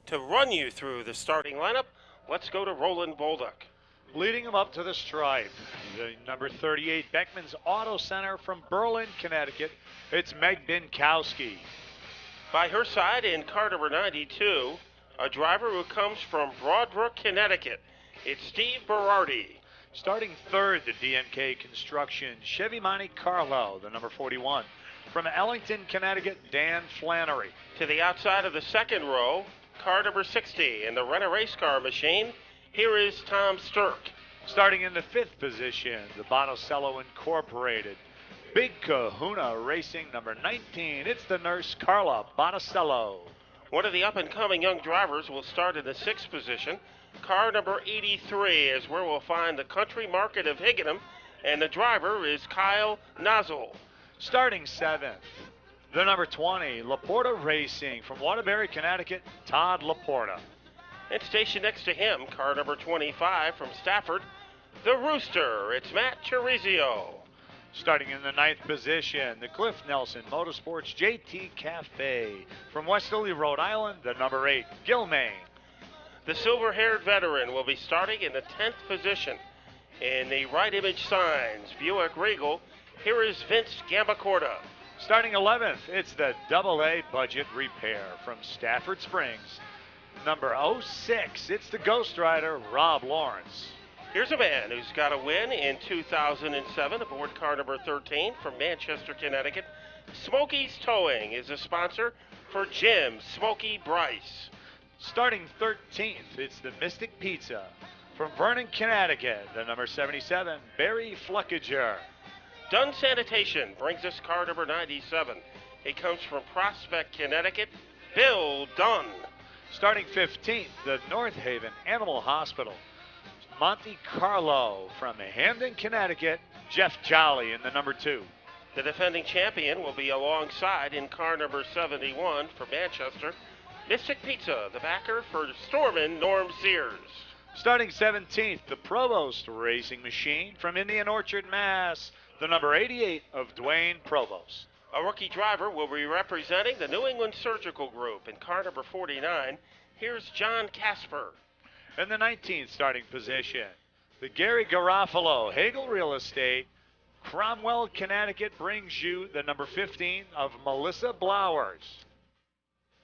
To run you through the starting lineup, let's go to Roland Bolduc. Leading him up to the stripe, the number 38 Beckman's Auto Center from Berlin, Connecticut. It's Meg Binkowski. By her side in car number 92, a driver who comes from Broadbrook, Connecticut. It's Steve Berardi. Starting third, the DMK Construction Chevy Monte Carlo, the number 41. From Ellington, Connecticut, Dan Flannery. To the outside of the second row, car number 60 in the Renner Race Car Machine, here is Tom Sturck. Starting in the fifth position, the Monticello Incorporated. Big Kahuna Racing, number 19. It's the nurse Carla Monticello. One of the up-and-coming young drivers will start in the sixth position. Car number 83 is where we'll find the Country Market of Higginham, and the driver is Kyle Nozzle. Starting seventh, the number 20, Laporta Racing from Waterbury, Connecticut, Todd Laporta. And stationed next to him, car number 25 from Stafford, the Rooster. It's Matt Chirizio. Starting in the ninth position, the Cliff Nelson Motorsports JT Cafe from Westerly, Rhode Island, the number 8, Gilmain. The silver-haired veteran will be starting in the 10th position. In the Right Image Signs Buick Regal, here is Vince Gambacorta. Starting 11th, it's the AA Budget Repair from Stafford Springs. Number 06, it's the Ghost Rider, Rob Lawrence. Here's a man who's got a win in 2007 aboard car number 13 from Manchester, Connecticut. Smokey's Towing is a sponsor for Jim Smokey Bryce. Starting 13th, it's the Mystic Pizza from Vernon, Connecticut, the number 77, Barry Fluckiger. Dunn Sanitation brings us car number 97. It comes from Prospect, Connecticut, Bill Dunn. Starting 15th, the North Haven Animal Hospital. Monte Carlo from Hamden, Connecticut, Jeff Jolly in the number 2. The defending champion will be alongside in car number 71 from Manchester, Mystic Pizza, the backer for Stormin Norm Sears. Starting 17th, the Provost Racing Machine from Indian Orchard, Mass., the number 88 of Dwayne Provost. A rookie driver will be representing the New England Surgical Group in car number 49. Here's John Casper. In the 19th starting position, the Gary Garofalo Hagel Real Estate, Cromwell, Connecticut, brings you the number 15 of Melissa Blowers.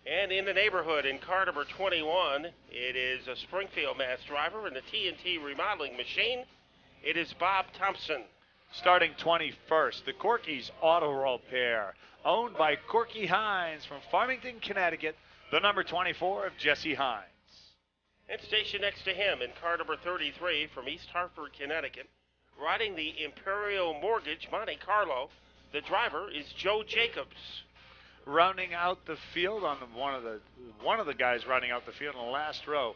And in the neighborhood in car number 21, it is a Springfield Mass driver in the TNT Remodeling Machine. It is Bob Thompson. Starting 21st, the Corky's Auto Repair, owned by Corky Hines from Farmington, Connecticut, the number 24 of Jesse Hines. And stationed next to him in car number 33 from East Hartford, Connecticut, riding the Imperial Mortgage Monte Carlo, the driver is Joe Jacobs. Rounding out the field on one of the guys rounding out the field in the last row,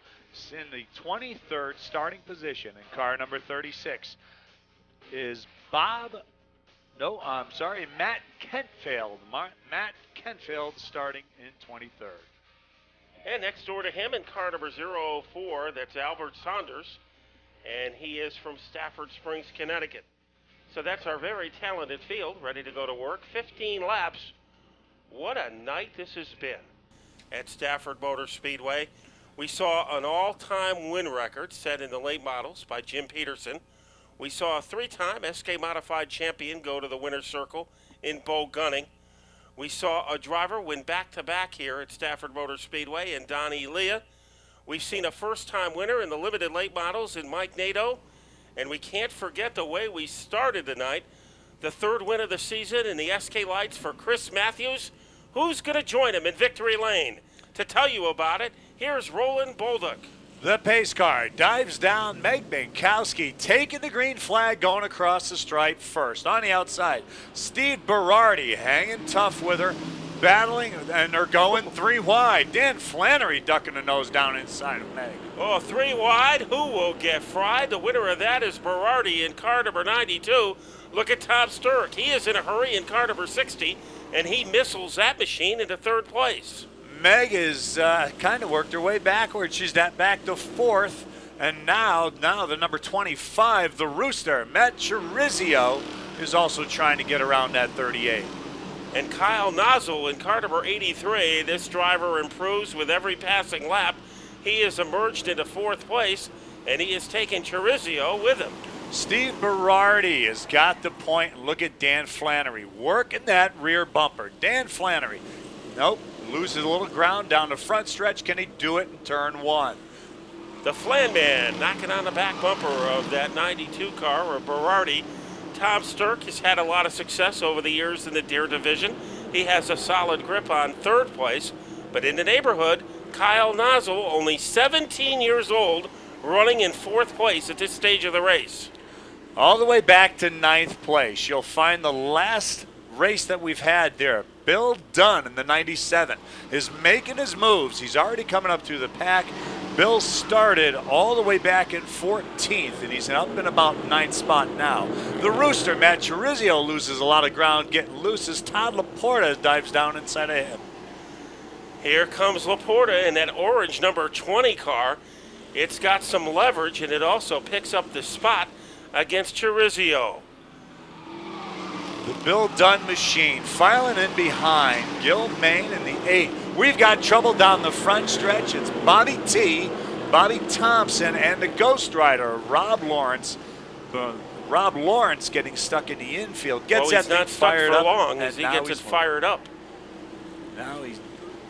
in the 23rd starting position in car number 36 is Matt Kentfield. Matt Kentfield starting in 23rd. And next door to him in car number 004, that's Albert Saunders, and he is from Stafford Springs, Connecticut. So that's our very talented field, ready to go to work. 15 laps. What a night this has been at Stafford Motor Speedway. We saw an all-time win record set in the late models by Jim Peterson. We saw a 3-time SK Modified champion go to the winner's circle in Bo Gunning. We saw a driver win back-to-back here at Stafford Motor Speedway in Donnie Leah. We've seen a first-time winner in the limited late models in Mike Nadeau. And we can't forget the way we started the night. The third win of the season in the SK Lights for Chris Matthews. Who's going to join him in Victory Lane? To tell you about it, here's Roland Bolduc. The pace car dives down. Meg Binkowski taking the green flag, going across the stripe first. On the outside, Steve Berardi hanging tough with her, battling, and they're going 3 wide. Dan Flannery ducking the nose down inside of Meg. Oh, 3 wide. Who will get fried? The winner of that is Berardi in car number 92. Look at Tom Sturck. He is in a hurry in car number 60, and he missiles that machine into 3rd place. Meg has kind of worked her way backwards. She's back to 4th. And now the number 25, the Rooster, Matt Chirizio, is also trying to get around that 38. And Kyle Nozzle in car number 83, this driver improves with every passing lap. He has emerged into 4th place, and he is taking Chirizio with him. Steve Berardi has got the point. Look at Dan Flannery working that rear bumper. Dan Flannery, nope, loses a little ground down the front stretch. Can he do it in turn 1? The Flan Man knocking on the back bumper of that 92 car, or Berardi. Tom Sturck has had a lot of success over the years in the Deere division. He has a solid grip on 3rd place, but in the neighborhood, Kyle Nozzle, only 17 years old, running in 4th place at this stage of the race. All the way back to 9th place. You'll find the last race that we've had there. Bill Dunn in the 97 is making his moves. He's already coming up through the pack. Bill started all the way back in 14th, and he's up in about 9th spot now. The Rooster, Matt Chirizio, loses a lot of ground getting loose as Todd Laporta dives down inside of him. Here comes Laporta in that orange number 20 car. It's got some leverage, and it also picks up the spot against Chirizio. The Bill Dunn machine filing in behind Gil Main in the 8. We've got trouble down the front stretch. It's Bobby T, Bobby Thompson, and the Ghost Rider, Rob Lawrence. Rob Lawrence getting stuck in the infield. Gets that thing fired up. He's not stuck for long as he gets it fired up. Now he's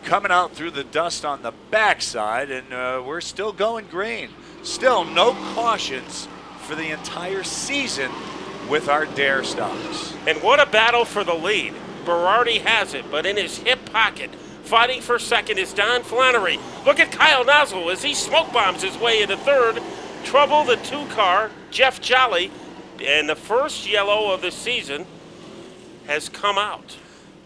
coming out through the dust on the backside, and we're still going green. Still no cautions for the entire season with our Dare stocks. And what a battle for the lead. Berardi has it, but in his hip pocket, fighting for 2nd is Don Flannery. Look at Kyle Nozzle as he smoke bombs his way into 3rd. Trouble the 2 car, Jeff Jolly, and the first yellow of the season has come out.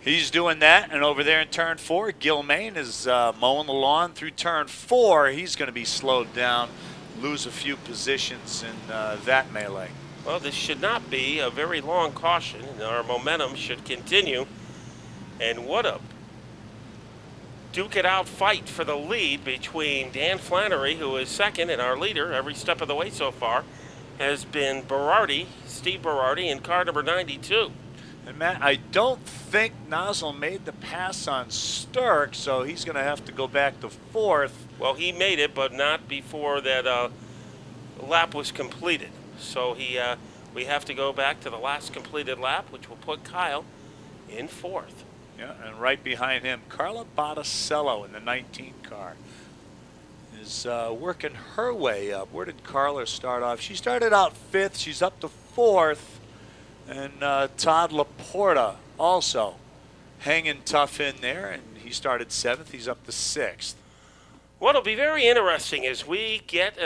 He's doing that, and over there in turn 4, Gil Main is mowing the lawn through turn 4. He's going to be slowed down, lose a few positions in that melee. Well, this should not be a very long caution, and our momentum should continue. And what a duke-it-out fight for the lead between Dan Flannery, who is 2nd, and our leader every step of the way so far has been Berardi, Steve Berardi, in car number 92. And Matt, I don't think Nozzle made the pass on Sturck, so he's going to have to go back to 4th. Well, he made it, but not before that lap was completed. So we have to go back to the last completed lap, which will put Kyle in 4th. Yeah, and right behind him, Carla Botticello in the 19 car is working her way up. Where did Carla start off? She started out 5th. She's up to 4th. And Todd Laporta also hanging tough in there, and he started 7th. He's up to 6th. What will be very interesting as we get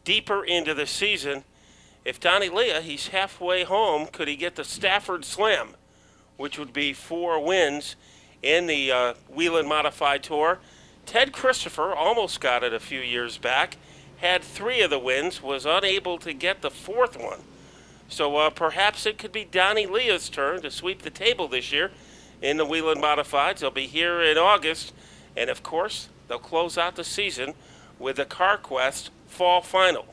deeper into the season, if Donnie Leah, he's halfway home, could he get the Stafford Slam, which would be 4 wins in the Whelen Modified Tour. Ted Christopher almost got it a few years back, had 3 of the wins, was unable to get the 4th one. So perhaps it could be Donnie Leah's turn to sweep the table this year in the Whelen Modifieds. They'll be here in August, and of course, they'll close out the season with the CarQuest Fall Final.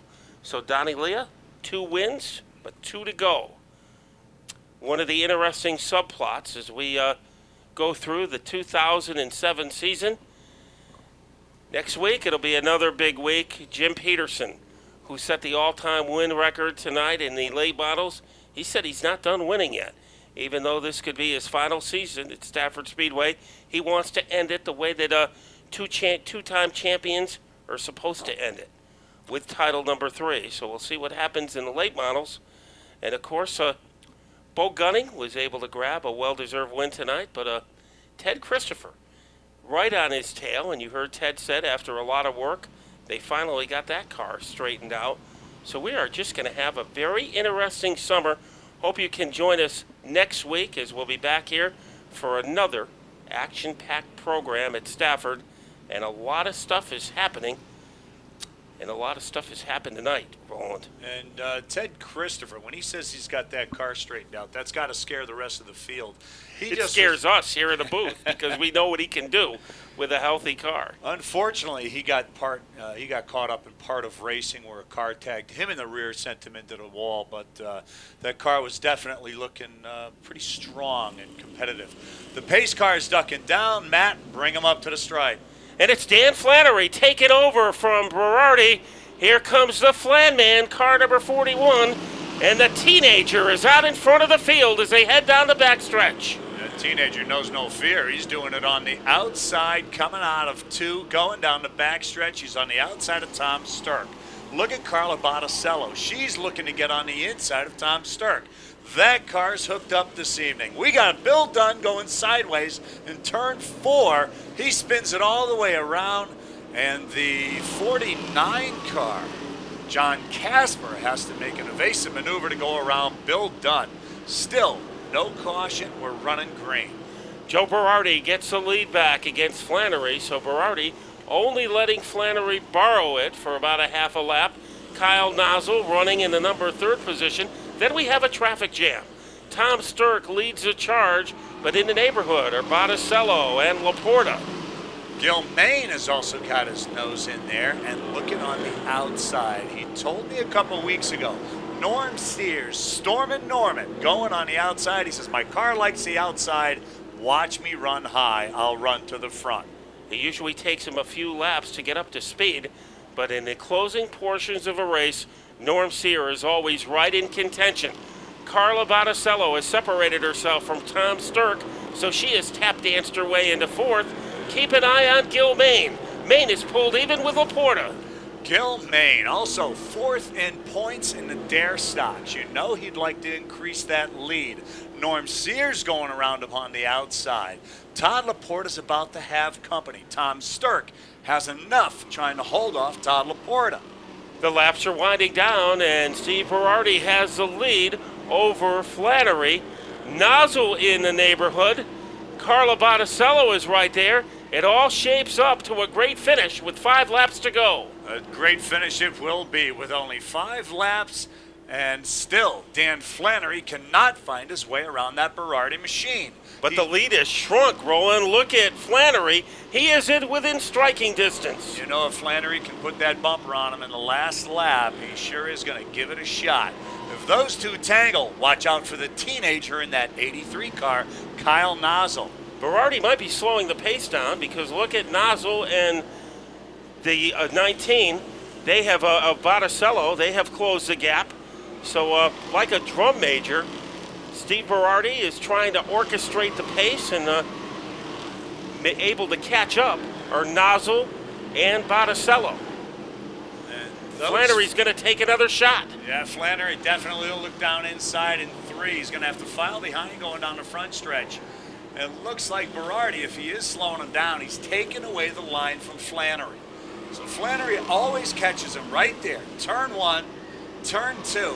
So Donnie Leah, 2 wins, but 2 to go. One of the interesting subplots as we go through the 2007 season. Next week, it'll be another big week. Jim Peterson, who set the all-time win record tonight in the late models, he said he's not done winning yet. Even though this could be his final season at Stafford Speedway, he wants to end it the way that two-time champions are supposed to end it, with title number 3. So we'll see what happens in the late models. And, of course, Bo Gunning was able to grab a well-deserved win tonight, but Ted Christopher right on his tail, and you heard Ted said after a lot of work, they finally got that car straightened out. So we are just going to have a very interesting summer. Hope you can join us next week as we'll be back here for another action-packed program at Stafford. And a lot of stuff is happening And a lot of stuff has happened tonight, Roland. And Ted Christopher, when he says he's got that car straightened out, that's got to scare the rest of the field. It scares us here in the booth because we know what he can do with a healthy car. Unfortunately, he got caught up in part of racing where a car tagged him in the rear, sent him into the wall. But that car was definitely looking pretty strong and competitive. The pace car is ducking down. Matt, bring him up to the stripe. And it's Dan Flannery taking over from Berardi. Here comes the Flan Man, car number 41. And the teenager is out in front of the field as they head down the backstretch. The teenager knows no fear. He's doing it on the outside, coming out of 2, going down the backstretch. He's on the outside of Tom Sturck. Look at Carla Botticello. She's looking to get on the inside of Tom Sturck. That car's hooked up this evening. We got Bill Dunn going sideways in turn 4. He spins it all the way around. And the 49 car, John Casper, has to make an evasive maneuver to go around Bill Dunn. Still, no caution. We're running green. Joe Berardi gets the lead back against Flannery. So Berardi only letting Flannery borrow it for about a half a lap. Kyle Nozzle running in the number 3rd position. Then we have a traffic jam. Tom Sturck leads the charge, but in the neighborhood are Botticello and Laporta. Gil Main has also got his nose in there and looking on the outside. He told me a couple weeks ago, Norm Sears, Stormin' Norman, going on the outside. He says, my car likes the outside. Watch me run high. I'll run to the front. It usually takes him a few laps to get up to speed, but in the closing portions of a race, Norm Sears is always right in contention. Carla Botticello has separated herself from Tom Sturck, so she has tap danced her way into 4th. Keep an eye on Gil Main. Main is pulled even with Laporta. Gil Main, also 4th in points in the Dare stocks. You know he'd like to increase that lead. Norm Sears going around him on the outside. Todd Laporta's about to have company. Tom Sturck has enough trying to hold off Todd Laporta. The laps are winding down, and Steve Berardi has the lead over Flannery. Nozzle in the neighborhood. Carla Botticello is right there. It all shapes up to a great finish with 5 laps to go. A great finish it will be with only 5 laps, and still Dan Flannery cannot find his way around that Berardi machine. But the lead is shrunk, Roland. Look at Flannery. He is within striking distance. You know, if Flannery can put that bumper on him in the last lap, he sure is going to give it a shot. If those two tangle, watch out for the teenager in that 83 car, Kyle Nozzle. Berardi might be slowing the pace down because look at Nozzle and the 19. They have Botticello. They have closed the gap. So like a drum major, Steve Berardi is trying to orchestrate the pace and able to catch up are Nozzle and Botticello. Flannery's going to take another shot. Yeah, Flannery definitely will look down inside in 3. He's going to have to file behind going down the front stretch. It looks like Berardi, if he is slowing him down, he's taking away the line from Flannery. So Flannery always catches him right there. Turn 1, turn 2.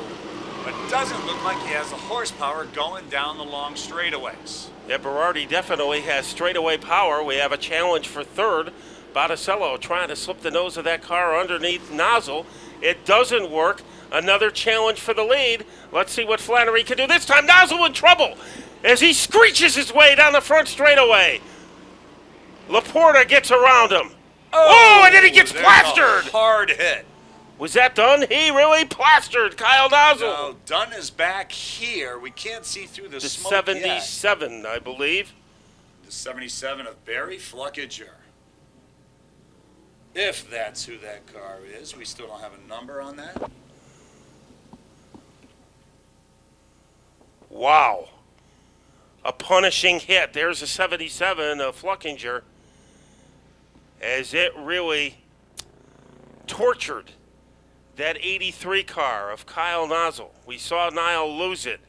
But it doesn't look like he has the horsepower going down the long straightaways. Yeah, Berardi definitely has straightaway power. We have a challenge for 3rd. Botticello trying to slip the nose of that car underneath Nozzle. It doesn't work. Another challenge for the lead. Let's see what Flannery can do this time. Nozzle in trouble as he screeches his way down the front straightaway. Laporta gets around him. Oh, and then he gets plastered. Hard hit. Was that Dunn? He really plastered Kyle Nozzle. No, Dunn is back here. We can't see through the smoke 77, yet. I believe. The 77 of Barry Fluckiger. If that's who that car is. We still don't have a number on that. Wow. A punishing hit. There's a 77 of Fluckiger as it really tortured that 83 car of Kyle Nozzle. We saw Niall lose it.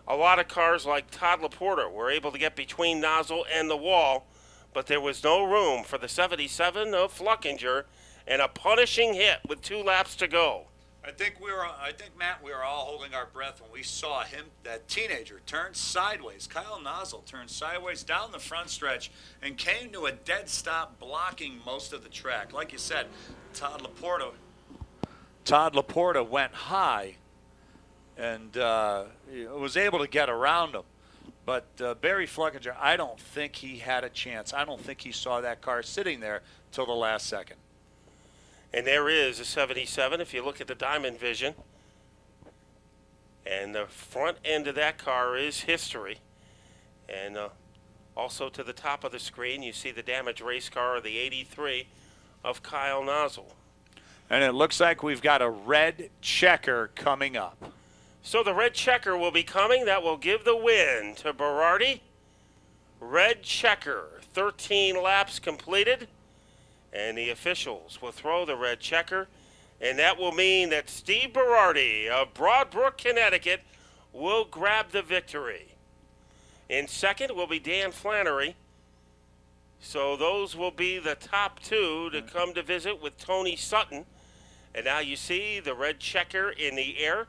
A lot of cars like Todd Laporta were able to get between Nozzle and the wall, but there was no room for the 77 of Fluckiger and a punishing hit with 2 laps to go. I think Matt, we were all holding our breath when we saw him, that teenager, turn sideways. Kyle Nozzle turned sideways down the front stretch and came to a dead stop, blocking most of the track. Like you said, Todd Laporta Todd Laporta went high and was able to get around him. But Barry Fluckinger, I don't think he had a chance. I don't think he saw that car sitting there till the last second. And there is a 77 if you look at the Diamond Vision. And the front end of that car is history. And also to the top of the screen, you see the damaged race car of the 83 of Kyle Nozzle. And it looks like we've got a red checker coming up. So the red checker will be coming. That will give the win to Berardi. Red checker, 13 laps completed. And the officials will throw the red checker. And that will mean that Steve Berardi of Broadbrook, Connecticut, will grab the victory. In second will be Dan Flannery. So those will be the top two to come to visit with Tony Sutton. And now you see the red checker in the air,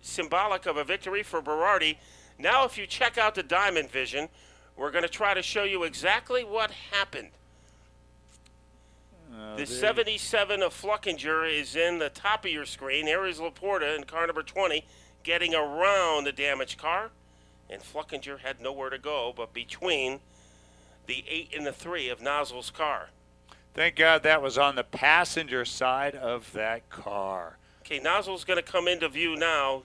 symbolic of a victory for Berardi. Now if you check out the Diamond Vision, we're going to try to show you exactly what happened. The 77 of Fluckinger is in the top of your screen. There is Laporta in car number 20 getting around the damaged car. And Fluckinger had nowhere to go but between the 8 and the 3 of Nozzle's car. Thank God that was on the passenger side of that car. Okay, Nozzle's going to come into view now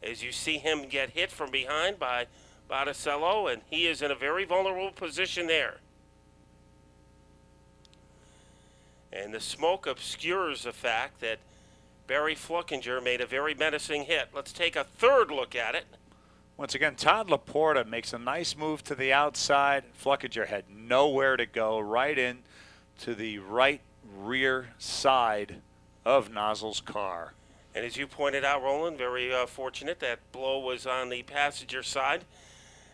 as you see him get hit from behind by Botticello, and he is in a very vulnerable position there. And the smoke obscures the fact that Barry Fluckinger made a very menacing hit. Let's take a third look at it. Once again, Todd Laporta makes a nice move to the outside. Fluckinger had nowhere to go, right in to the right rear side of Nozzle's car. And as you pointed out, Roland, very fortunate that blow was on the passenger side,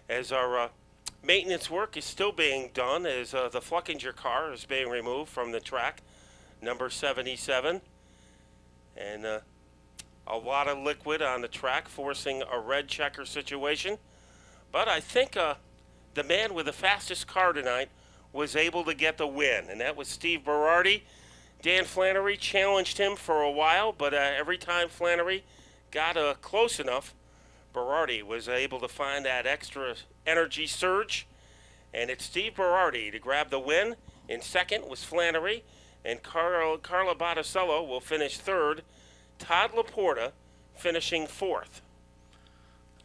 as our maintenance work is still being done as the Fluckinger car is being removed from the track, number 77. And a lot of liquid on the track, forcing a red checker situation. But I think the man with the fastest car tonight was able to get the win, and that was Steve Berardi. Dan Flannery challenged him for a while, but every time Flannery got close enough, Berardi was able to find that extra energy surge. And it's Steve Berardi to grab the win. In second was Flannery, and Carla Botticello will finish third. Todd Laporta finishing fourth.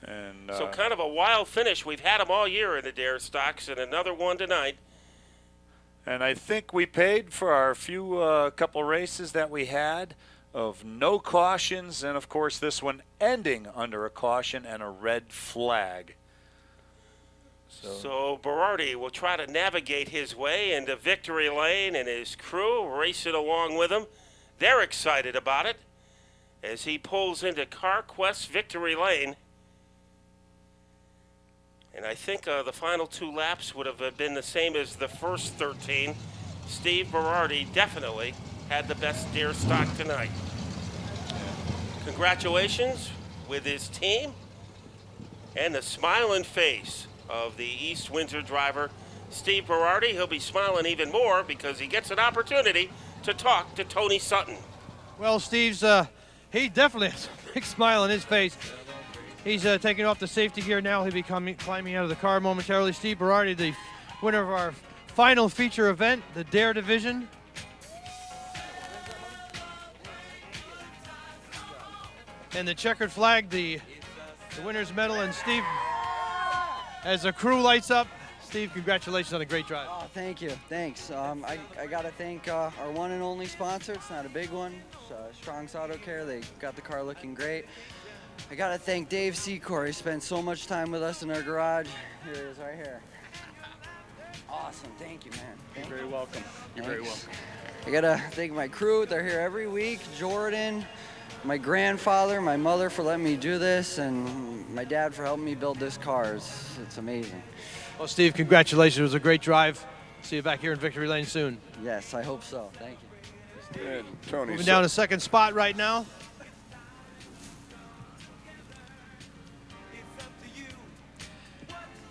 And so kind of a wild finish. We've had them all year in the Dare Stocks, and another one tonight. And I think we paid for our few couple races that we had of no cautions, and of course this one ending under a caution and a red flag. So Berardi will try to navigate his way into victory lane, and his crew racing along with him. They're excited about it as he pulls into CarQuest victory lane. And I think the final 2 laps would have been the same as the first 13. Steve Berardi definitely had the best Dare stock tonight. Congratulations with his team and the smiling face of the East Windsor driver, Steve Berardi. He'll be smiling even more because he gets an opportunity to talk to Tony Sutton. Well, Steve's, he definitely has a big smile on his face. He's taking off the safety gear now. He'll be climbing out of the car momentarily. Steve Berardi, the winner of our final feature event, the Dare Division. And the checkered flag, the winner's medal. And Steve, as the crew lights up, Steve, congratulations on a great drive. Oh, thank you. Thanks. I got to thank our one and only sponsor. It's not a big one. It's Strong's Auto Care. They got the car looking great. I got to thank Dave Secor. He spent so much time with us in our garage. Here he is right here. Awesome. Thank you, man. You're very welcome. You're very welcome. I got to thank my crew. They're here every week. Jordan, my grandfather, my mother for letting me do this, and my dad for helping me build this car. It's amazing. Well, Steve, congratulations. It was a great drive. See you back here in Victory Lane soon. Yes, I hope so. Thank you. And Tony, moving down to second spot right now.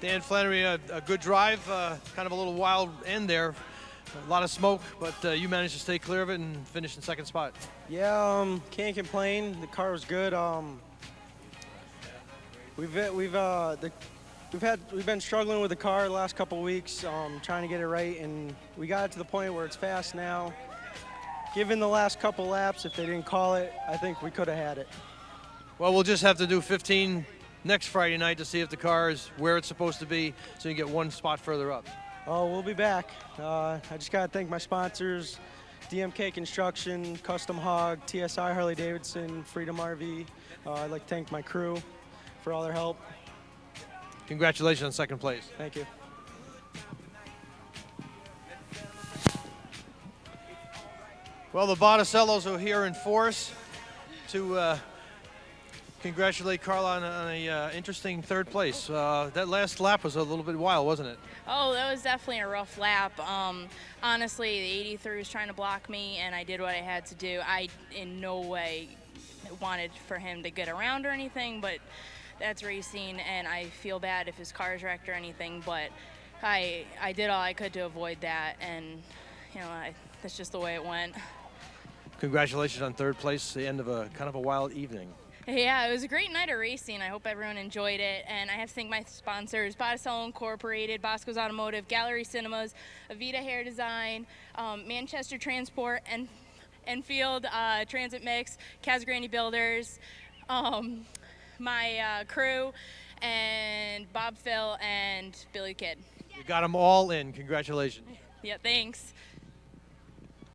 Dan Flannery, a good drive, kind of a little wild end there A lot of smoke, but you managed to stay clear of it and finish in second spot. Yeah, can't complain. The car was good. We've been struggling with the car the last couple weeks, trying to get it right, and we got it to the point where it's fast now. Given the last couple laps, if they didn't call it, I think we could have had it. Well, we'll just have to do 15 next Friday night to see if the car is where it's supposed to be, so you get one spot further up. Oh, we'll be back. I just got to thank my sponsors, DMK Construction, Custom Hog, TSI Harley Davidson, Freedom RV. I'd like to thank my crew for all their help. Congratulations on second place. Thank you. Well, the Botticellos are here in force to congratulate Carla on a interesting third place. That last lap was a little bit wild, wasn't it? Oh, that was definitely a rough lap. Honestly, the 83 was trying to block me, and I did what I had to do. I in no way wanted for him to get around or anything, but that's racing, and I feel bad if his car's wrecked or anything, but I did all I could to avoid that, and that's just the way it went. Congratulations on third place, the end of a kind of a wild evening. Yeah, it was a great night of racing. I hope everyone enjoyed it. And I have to thank my sponsors, Botticello Incorporated, Bosco's Automotive, Gallery Cinemas, Avita Hair Design, Manchester Transport, and Enfield Transit Mix, Casgrande Builders, my crew, and Bob Phil and Billy Kidd. You got them all in. Congratulations. Yeah, thanks.